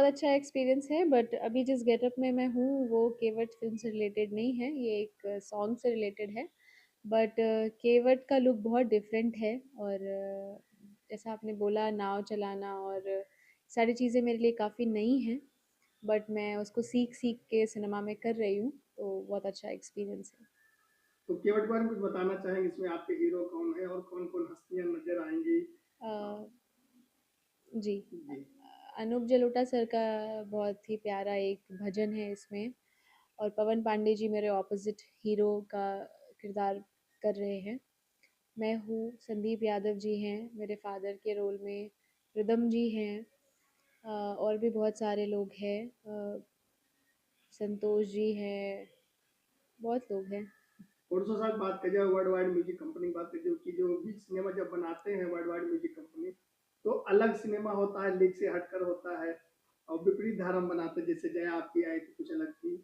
अच्छा एक्सपीरियंस है, बट अभी जिस गेटअप में मैं हूँ वो केवट फ़िल्म से रिलेटेड नहीं है, ये एक सॉन्ग से रिलेटेड है। बट केवट का लुक बहुत डिफरेंट है, और जैसा आपने बोला नाव चलाना और सारी चीज़ें मेरे लिए काफ़ी नई हैं, बट मैं उसको सीख के सिनेमा में कर रही हूँ, तो बहुत अच्छा एक्सपीरियंस है। तो केवट के बारे में कुछ बताना चाहेंगे, इसमें आपके हीरो कौन है और कौन-कौन हस्तियाँ नज़र आएँगी? अ, अ, जी। जी। अनूप जलोटा सर का बहुत ही प्यारा एक भजन है इसमें, और पवन पांडे जी मेरे ऑपोजिट हीरो का किरदार कर रहे हैं। मैं हूँ, संदीप यादव जी हैं मेरे फादर के रोल में, रिदम जी हैं, और भी बहुत सारे लोग हैं, संतोष जी हैं, बहुत लोग हैं। और उसके साथ बात करिए वर्ल्ड वाइड म्यूजिक कंपनी की बात करिए कि जो भी सिनेमा जब बनाते हैं वर्ल्ड वाइड म्यूजिक कंपनी, तो अलग सिनेमा होता है, लीक से हटकर होता है और विपरीत धारा हम बनाते हैं। जैसे जया आपकी आई थी कुछ अलग थी,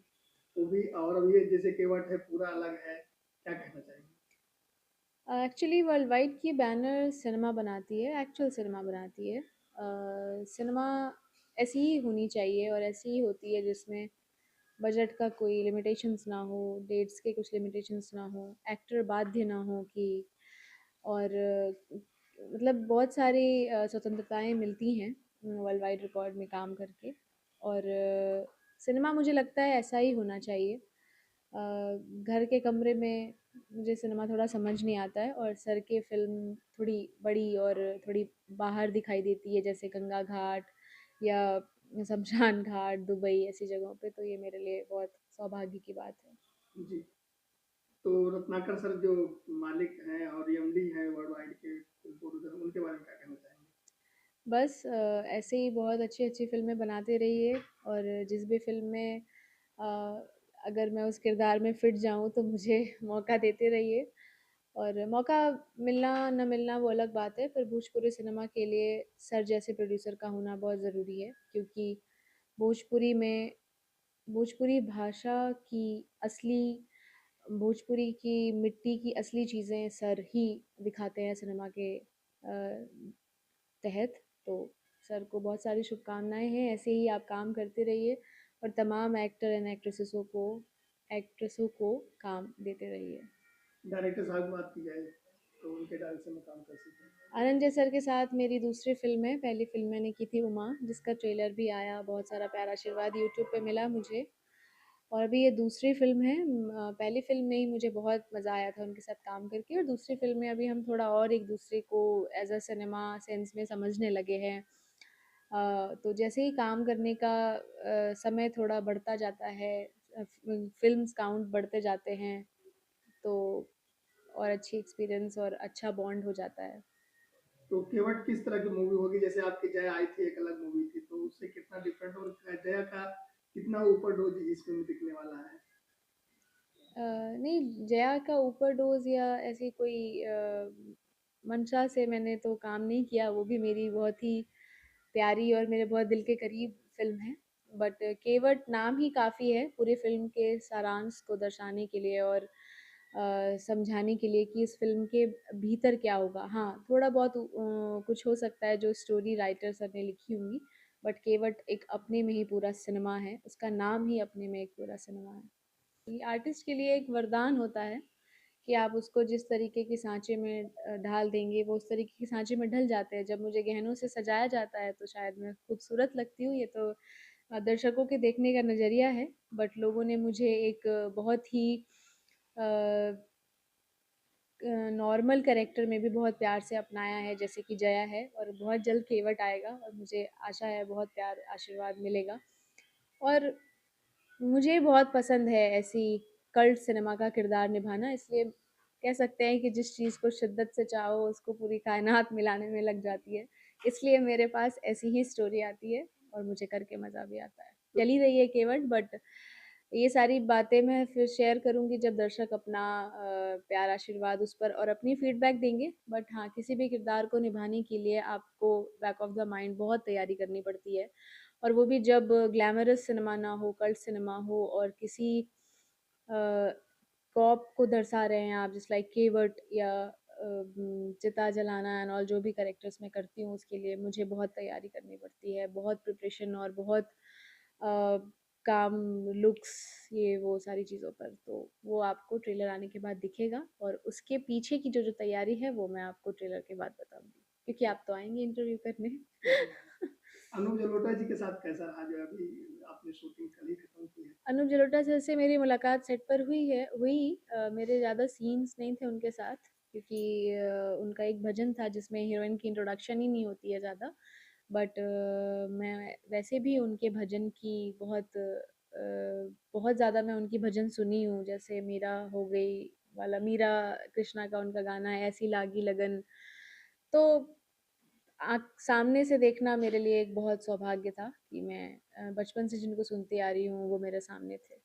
वो भी, और अब ये जैसे केवट है पूरा अलग है, क्या कहना चाहेंगे? एक्चुअली वर्ल्ड वाइड की बैनर सिनेमा बनाती है, एक्चुअल सिनेमा बनाती है। सिनेमा ऐसी ही होनी चाहिए और ऐसी ही होती है जिसमें बजट का कोई लिमिटेशंस ना हो, डेट्स के कुछ लिमिटेशंस ना हो, एक्टर बाध्य ना हो कि, और मतलब बहुत सारी स्वतंत्रताएं मिलती हैं वर्ल्ड वाइड रिकॉर्ड में काम करके। और सिनेमा मुझे लगता है ऐसा ही होना चाहिए। घर के कमरे में मुझे सिनेमा थोड़ा समझ नहीं आता है, और सर के फिल्म थोड़ी बड़ी और थोड़ी बाहर दिखाई देती है, जैसे गंगा घाट या शमशान घाट, दुबई ऐसी जगहों पे, तो ये मेरे लिए बहुत सौभाग्य की बात है। जी। तो रत्नाकर सर जो मालिक हैं और एमडी हैं वर्ल्ड वाइड के प्रोड्यूसर, उनके बारे में क्या कहना चाहेंगे? बस ऐसे ही बहुत अच्छी अच्छी फ़िल्में बनाते रहिए, और जिस भी फ़िल्म में अ, अगर मैं उस किरदार में फिट जाऊँ तो मुझे मौका देते रहिए। और मौका मिलना न मिलना वो अलग बात है, पर भोजपुरी सिनेमा के लिए सर जैसे प्रोड्यूसर का होना बहुत ज़रूरी है, क्योंकि भोजपुरी में भोजपुरी भाषा की असली, भोजपुरी की मिट्टी की असली चीज़ें सर ही दिखाते हैं सिनेमा के तहत। तो सर को बहुत सारी शुभकामनाएं हैं, ऐसे ही आप काम करते रहिए और तमाम एक्टर एंड एक्ट्रेसों को काम देते रहिए। डायरेक्टर साहब की बात की जाए तो उनके डायरेक्शन में काम कैसे थे? आनंद जय सर के साथ मेरी दूसरी फिल्म है, पहली फिल्म मैंने की थी उमा, जिसका ट्रेलर भी आया, बहुत सारा प्यारा आशीर्वाद यूट्यूब पे मिला मुझे। और अभी ये दूसरी फिल्म है। पहली फिल्म में ही मुझे बहुत मज़ा आया था उनके साथ काम करके, और दूसरी फिल्म में अभी हम थोड़ा और एक दूसरे को एज अ सिनेमा सेंस में समझने लगे हैं। तो जैसे ही काम करने का समय थोड़ा बढ़ता जाता है, फिल्म्स काउंट बढ़ते जाते हैं, तो और अच्छी एक्सपीरियंस और अच्छा बॉन्ड हो जाता है। तो केवट किस तरह की मूवी होगी? जैसे आपकी जया आई थी, एक अलग मूवी थी, तो उससे कितना डिफरेंट और जया का कितना ऊपर डोज इसमें दिखने वाला है? नहीं, जया का ऊपर डोज या ऐसी कोई मंशा से मैंने तो काम नहीं किया, वो भी मेरी बहुत ही प्यारी और मेरे बहुत दिल के करीब फिल्म है। बट केवट नाम ही काफ़ी है पूरी फिल्म के सारांश को दर्शाने के लिए, और समझाने के लिए कि इस फिल्म के भीतर क्या होगा। हाँ, थोड़ा बहुत कुछ हो सकता है जो स्टोरी राइटर सर ने लिखी होंगी, बट केवट एक अपने में ही पूरा सिनेमा है, उसका नाम ही अपने में एक पूरा सिनेमा है। ये आर्टिस्ट के लिए एक वरदान होता है कि आप उसको जिस तरीके के सांचे में ढाल देंगे, वो उस तरीके के सांचे में ढल जाते हैं। जब मुझे गहनों से सजाया जाता है तो शायद मैं खूबसूरत लगती हूँ, ये तो दर्शकों के देखने का नज़रिया है। बट लोगों ने मुझे एक बहुत ही नॉर्मल कैरेक्टर में भी बहुत प्यार से अपनाया है, जैसे कि जया है, और बहुत जल्द केवट आएगा और मुझे आशा है बहुत प्यार आशीर्वाद मिलेगा। और मुझे बहुत पसंद है ऐसी कल्ट सिनेमा का किरदार निभाना, इसलिए कह सकते हैं कि जिस चीज़ को शिद्दत से चाहो उसको पूरी कायनात मिलाने में लग जाती है। इसलिए मेरे पास ऐसी ही स्टोरी आती है और मुझे करके मज़ा भी आता है। चली रही है केवट, बट ये सारी बातें मैं फिर शेयर करूँगी जब दर्शक अपना प्यार आशीर्वाद उस पर और अपनी फीडबैक देंगे। बट हाँ, किसी भी किरदार को निभाने के लिए आपको बैक ऑफ द माइंड बहुत तैयारी करनी पड़ती है, और वो भी जब ग्लैमरस सिनेमा ना हो, कल्ट सिनेमा हो, और किसी कॉप को दर्शा रहे हैं आप, जस्ट लाइक केवट, या चिता जलाना एंड ऑल जो भी कैरेक्टर्स मैं करती हूँ उसके लिए मुझे बहुत तैयारी करनी पड़ती है, बहुत प्रिपरेशन और बहुत अ, काम, लुक्स, ये वो सारी चीज़ों पर। तो वो आपको ट्रेलर आने के बाद दिखेगा और उसके पीछे की जो तैयारी है वो मैं आपको ट्रेलर के बाद बताऊँगी, क्योंकि आप तो आएँगे इंटरव्यू करने। अनूप जलोटा जी के साथ कैसा रहा जो अभी आपने शूटिंग कल ही खत्म की है? अनूप जलोटा सर से मेरी मुलाकात सेट पर हुई। मेरे ज़्यादा सीन्स नहीं थे उनके साथ, क्योंकि उनका एक भजन था जिसमें हीरोइन की इंट्रोडक्शन ही नहीं होती है ज़्यादा। बट मैं वैसे भी उनके भजन की बहुत ज़्यादा मैं उनकी भजन सुनी हूँ, जैसे मीरा हो गई वाला, मीरा कृष्णा का उनका गाना है, ऐसी लागी लगन। तो सामने से देखना मेरे लिए एक बहुत सौभाग्य था कि मैं बचपन से जिनको सुनती आ रही हूँ वो मेरे सामने थे।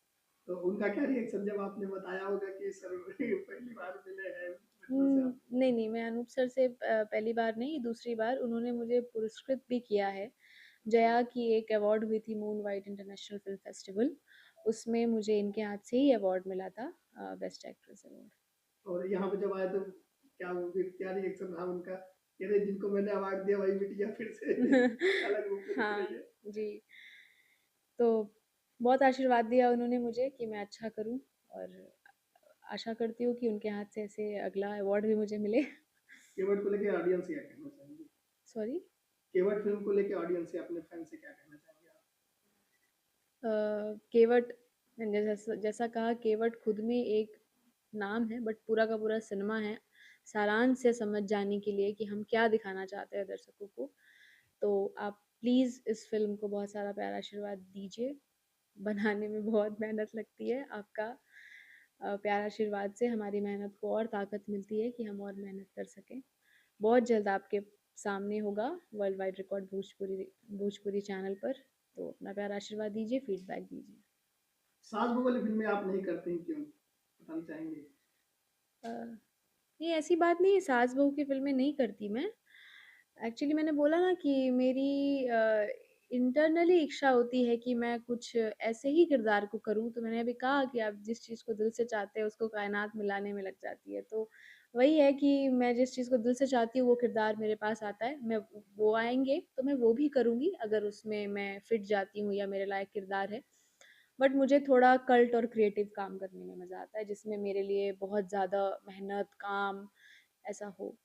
तो उनका क्या रिएक्शन जब आपने बताया होगा कि सर पहली बार मिले हैं बचपन से आप? नहीं, नहीं, मैं अनूप सर से पहली बार नहीं, दूसरी बार उन्होंने मुझे पुरस्कृत भी किया है। जया की एक अवार्ड हुई थी moon white international film festival, उसमें मुझे इनके हाथ से ही अवार्ड मिला था, बेस्ट एक्ट्रेस अवार्ड। और यहाँ पे जब आए तो क्या वो फिर क्या रिएक्शन रहा उनका? कह रहे जिनको मैंने अवार्ड दिया वही मिट गया फिर से अलग रूप में दिख हाँ, रही है। जी। तो बहुत आशीर्वाद दिया उन्होंने मुझे कि मैं अच्छा करूँ, और आशा करती हूँ कि उनके हाथ से ऐसे अगला अवार्ड भी मुझे मिले। केवट को लेके ऑडियंस क्या कहना चाहेंगे? सॉरी? केवट फिल्म को लेके ऑडियंस से अपने फैन से क्या कहना चाहेंगे आप? केवट, मैंने जैसा जैसा कहा, केवट खुद में एक नाम है, बट पूरा का पूरा सिनेमा है सारांश से समझ जाने के लिए कि हम क्या दिखाना चाहते हैं दर्शकों को। तो आप प्लीज़ इस फिल्म को बहुत सारा प्यार आशीर्वाद दीजिए। बनाने में बहुत मेहनत लगती है, आपका प्यार आशीर्वाद से हमारी मेहनत को और ताकत मिलती है कि हम और मेहनत कर सकें। बहुत जल्द आपके सामने होगा world wide record Bhojpuri Bhojpuri channel पर। तो अपना प्यार आशीर्वाद दीजिए, फीडबैक दीजिए। सास बहू वाली फिल्में आप नहीं करते हैं क्यों? बताना चाहेंगे? अ, नहीं, ऐसी बात नहीं है, सास बहू की फिल्में नहीं करती मैं। एक्चुअली मैंने बोला ना कि मेरी इंटरनली इच्छा होती है कि मैं कुछ ऐसे ही किरदार को करूं। तो मैंने अभी कहा कि आप जिस चीज़ को दिल से चाहते हैं उसको कायनात मिलाने में लग जाती है। तो वही है कि मैं जिस चीज़ को दिल से चाहती हूँ वो किरदार मेरे पास आता है, मैं वो आएंगे तो मैं वो भी करूँगी अगर उसमें मैं फिट जाती हूँ या मेरे लायक किरदार है। बट मुझे थोड़ा कल्ट और क्रिएटिव काम करने में मज़ा आता है, जिसमें मेरे लिए बहुत ज़्यादा मेहनत, काम ऐसा हो।